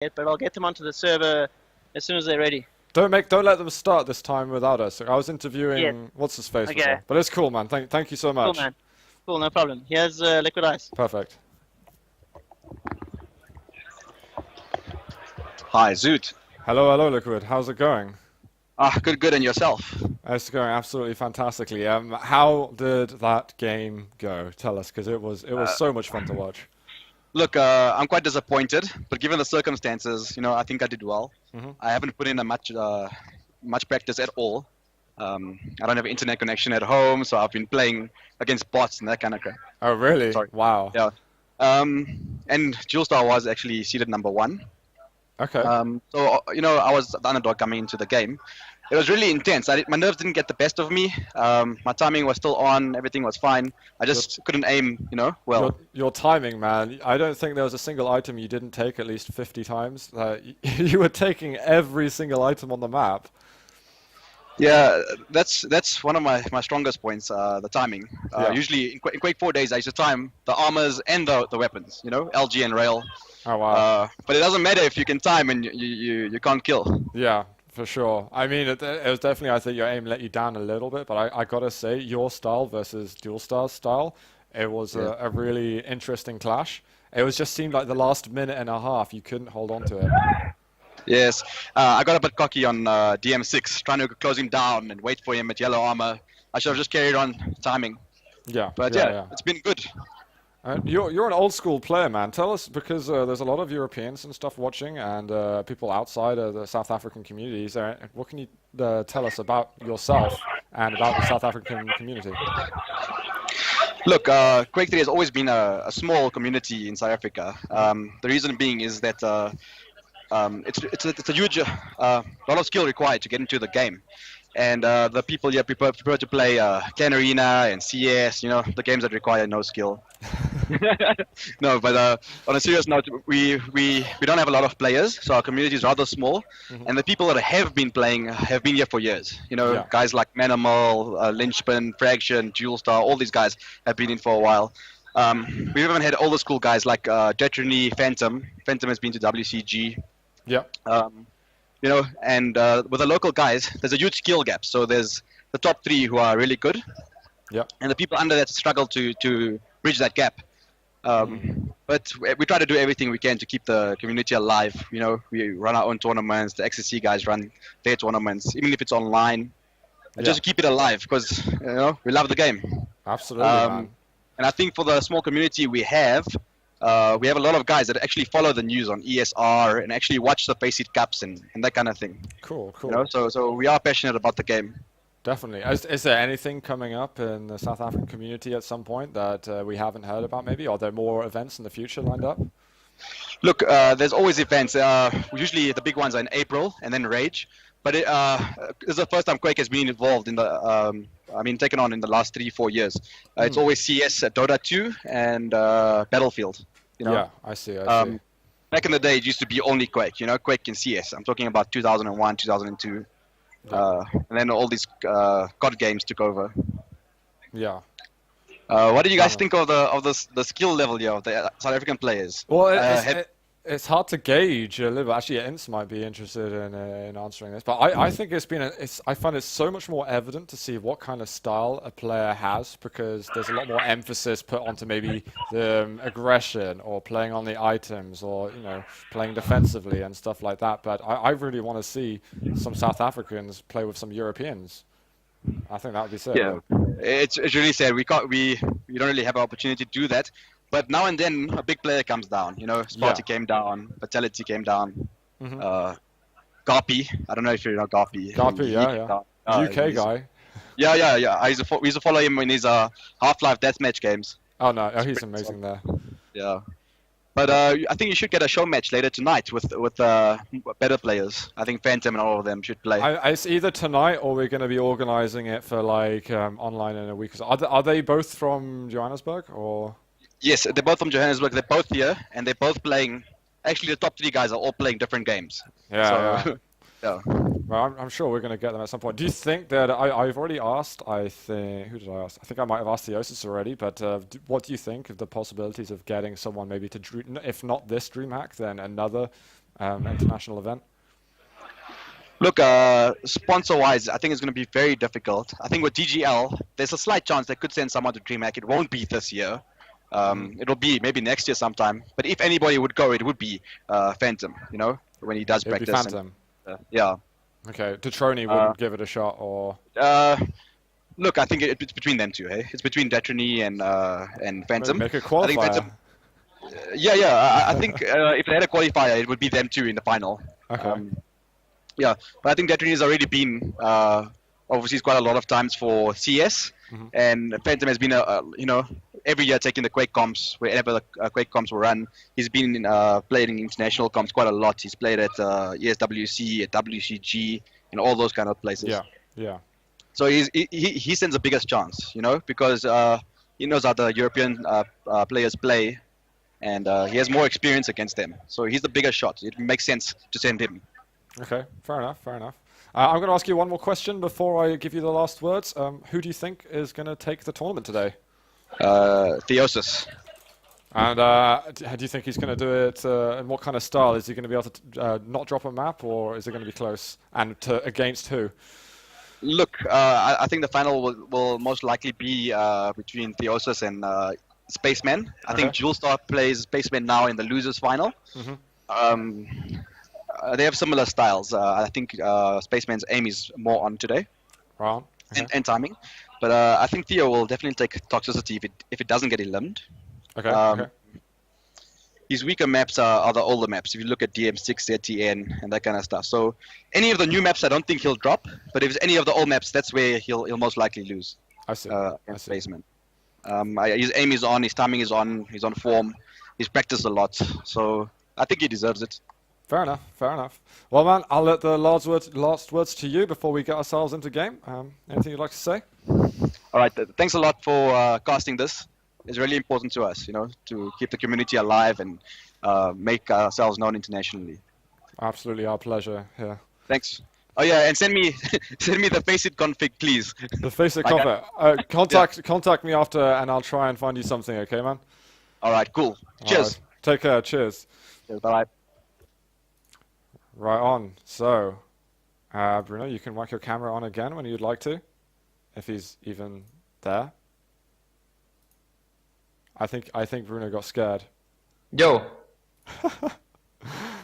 yet, but I'll get them onto the server as soon as they're ready. Don't let them start this time without us. I was Yeah. interviewing what's his face Okay. before, but it's cool, man. Thank you so Cool, much. man. Cool, no problem. Here's Lickwidice. Perfect. Hi, Zoot. Hello, Liquid. How's it going? Good, and yourself? It's going absolutely fantastically. How did that game go? Tell us, because it was so much fun to watch. Look, I'm quite disappointed, but given the circumstances, I think I did well. I haven't put in much practice at all. I don't have internet connection at home, so I've been playing against bots and that kind of crap. Oh, really? Sorry. Wow. Yeah. And Jewelstar was actually seeded number 1. Okay. So, I was the underdog coming into the game. It was really intense. My nerves didn't get the best of me. My timing was still on. Everything was fine. I just couldn't aim, well. Your timing, man. I don't think there was a single item you didn't take at least 50 times. You were taking every single item on the map. Yeah, that's one of my strongest points, the timing. Yeah. Usually in Quake 4 days, I used to time the armors and the weapons, LG and rail. Oh, wow. But it doesn't matter if you can time and you can't kill. Yeah, for sure. I mean, it was definitely, I think your aim let you down a little bit, but I gotta say, your style versus Jewelstar's style, it was a really interesting clash. It just seemed like the last minute and a half, you couldn't hold on to it. Yes, I got a bit cocky on DM6, trying to close him down and wait for him at yellow armor. I should have just carried on timing. Yeah, But yeah. it's been good. You're an old school player, man. Tell us, because there's a lot of Europeans and stuff watching, and people outside of the South African communities. What can you tell us about yourself and about the South African community? Look, Quake 3 has always been a small community in South Africa. The reason being is that it's a huge lot of skill required to get into the game. And the people here prefer to play Clan Arena and CS, the games that require no skill. No, but on a serious note, we don't have a lot of players, so our community is rather small. And the people that have been playing have been here for years. Guys like Manimal, Lynchpin, Fraction, Jewelstar, all these guys have been in for a while. We've even had older school guys like Jetrony, Phantom. Phantom has been to WCG. Yeah. And with the local guys, there's a huge skill gap. So there's the top 3 who are really good. Yeah. And the people under that struggle to bridge that gap. But we try to do everything we can to keep the community alive. We run our own tournaments. The XSC guys run their tournaments, even if it's online. Just to keep it alive, because we love the game. Absolutely, man. And I think for the small community we have a lot of guys that actually follow the news on ESR and actually watch the Faceit Cups and that kind of thing. Cool. So we are passionate about the game. Definitely. Is there anything coming up in the South African community at some point that we haven't heard about maybe? Are there more events in the future lined up? Look, there's always events. Usually the big ones are in April and then rAge. But this is the first time Quake has been involved in taken on in the last 3-4 years. It's always CS, Dota 2, and Battlefield. Yeah, I see. Back in the day, it used to be only Quake. Quake and CS. I'm talking about 2001, 2002. And then all these COD games took over. Yeah. What do you guys think of the skill level here of the South African players? Well, it's hard to gauge a little bit. Actually, Ince might be interested in answering this, but I think I find it so much more evident to see what kind of style a player has, because there's a lot more emphasis put onto maybe the aggression or playing on the items or playing defensively and stuff like that. But I really want to see some South Africans play with some Europeans. I think that would be sick. Yeah, it's really sad. We don't really have an opportunity to do that. But now and then, a big player comes down. Sparty came down, Vitality came down, Garpy. I don't know if you know Garpy. Garpy, yeah. UK guy. Yeah. We used to follow him in his Half-Life deathmatch games. Oh, no. Oh, he's amazing there. Yeah. But I think you should get a show match later tonight with better players. I think Phantom and all of them should play. It's either tonight or we're going to be organizing it for online in a week. Are they both from Johannesburg or? Yes, they're both from Johannesburg. They're both here, and they're both playing. Actually, the top 3 guys are all playing different games. Yeah. Yeah. Well, I'm sure we're going to get them at some point. Do you think that I've already asked? Who did I ask? I think I might have asked Theosis already. But what do you think of the possibilities of getting someone maybe to, if not this DreamHack, then another international event? Look, sponsor-wise, I think it's going to be very difficult. I think with DGL, there's a slight chance they could send someone to DreamHack. It won't be this year. It'll be maybe next year sometime. But if anybody would go, it would be Phantom, you know, when he does It'd be practice. Phantom. Yeah. Okay, Detroni wouldn't give it a shot, or... Look, I think it's between them two, hey? It's between Detroni and Phantom. Make a I think qualifier. Phantom, yeah. I think if they had a qualifier, it would be them two in the final. Okay. Yeah, but I think Detroni has already been overseas quite a lot of times for CS, and Phantom has been, you know, every year taking the Quake comps, wherever the Quake comps will run. He's been playing international comps quite a lot. He's played at ESWC, at WCG, and all those kind of places. Yeah. So he stands the biggest chance, you know, because he knows how the European players play, and he has more experience against them. So he's the bigger shot. It makes sense to send him. Okay, fair enough. I'm going to ask you one more question before I give you the last words. Who do you think is going to take the tournament today? Theosis. And how do you think he's going to do it? And what kind of style? Is he going to be able to not drop a map, or is it going to be close? And against who? Look, I think the final will most likely be between Theosis and Spaceman. I think Jewelstar plays Spaceman now in the losers final. They have similar styles. I think Spaceman's aim is more on today, Right. and timing. But I think Theo will definitely take Toxicity if it doesn't get eliminated. Okay. His weaker maps are the older maps. If you look at DM6, ZTN, and that kind of stuff. So any of the new maps, I don't think he'll drop. But if it's any of the old maps, that's where he'll most likely lose. I see. Against Spaceman. His aim is on. His timing is on. He's on form. He's practiced a lot. So I think he deserves it. Fair enough. Well, man, I'll let the last words to you before we get ourselves into game. Anything you'd like to say? All right. Thanks a lot for casting this. It's really important to us, you know, to keep the community alive and make ourselves known internationally. Absolutely, our pleasure. Yeah. Thanks. Oh yeah, and send me the Faceit config, please. The Faceit config. Contact me after, and I'll try and find you something. Okay, man. All right. Cool. Cheers. Right. Take care. Cheers. Bye. Right on. So, Bruno, you can whack your camera on again when you'd like to, if he's even there. I think Bruno got scared. Yo.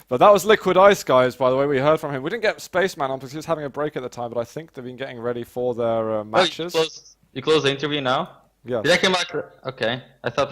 But that was Lickwidice, guys, by the way. We heard from him. We didn't get Spaceman on because he was having a break at the time, but I think they've been getting ready for their matches. You close the interview now? Yeah. Did I come back? Okay. I thought